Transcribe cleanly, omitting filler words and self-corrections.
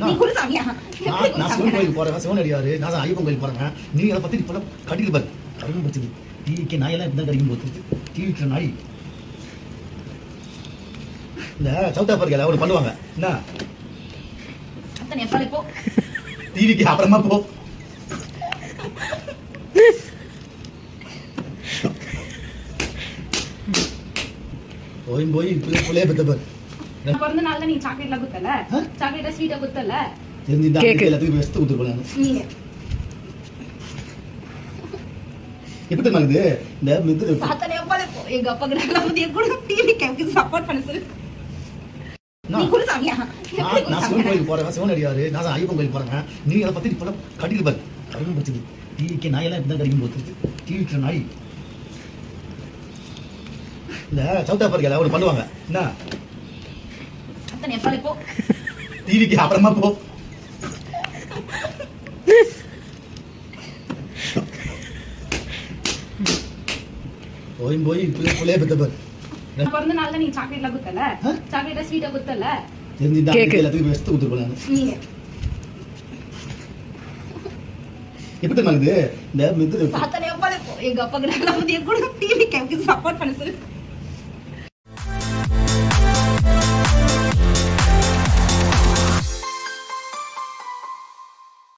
நீ குரு சாமியா? நான் சிவன் கோயிலுக்கு போறேன், சிவன் அடியாரு, நான் ஐயப்பன் கோயிலுக்கு போறேன். நீ அதை பத்தி இப்ப கட்டிட்டு பாரு, கரும்பு பச்சது டிவிக்கு நாயெல்லாம் இப்படி தான் கடிக்கும் போது டிவிக்கு நாய் இந்த சவுத் ஆப்பிரிக்கால அவரு பண்ணுவாங்க என்ன அத்தனை எப்பாலே போ டிவிக்கு அப்புறமா போ. போய் போய் புள்ளைய பெத்த பாரு. பிறந்த நாள்ல நீ சாக்லேட்ல குத்தல, சாக்லேட் ஸ்வீட்டா குத்தல, தெரிஞ்சுதான் எல்லாத்துக்கும் வெஸ்ட் குத்து போலாம். நீங்க எப்படி தெரியுமா இந்த மிது அத்தனை எப்பாலே போ. எங்க அப்பா கிட்ட வந்து கூட டிவி கேக்கு சப்போர்ட் பண்ண சொல்லு. நீ குரு சாமியா? நான் சிவன் கோயிலுக்கு போறேன், சிவன் அடியாரு, நான் ஐயப்பன் கோயிலுக்கு போறேன். நீ அதை பத்தி இப்ப கட்டிட்டு பாரு, கரும்பு பச்சது டிவிக்கு நாயெல்லாம் இப்படி தான் கடிக்கும் போது டிவிக்கு நாய் இந்த சவுத் ஆப்பிரிக்கால அவரு பண்ணுவாங்க என்ன அத்தனை எப்பாலே போ டிவிக்கு அப்புறமா போ. போய் போய் புள்ளைய பெத்த பாரு. பிறந்த நாள்ல நீ சாக்லேட்ல குத்தல, சாக்லேட் ஸ்வீட்டா குத்தல, தெரிஞ்சுதான் எல்லாத்துக்கும் வெஸ்ட் குத்து போலாம். நீங்க எப்படி தெரியுமா இந்த மிது அத்தனை எப்பாலே போ. எங்க அப்பா கிட்ட வந்து கூட டிவி கேக்கு சப்போர்ட் பண்ண சொல்லு.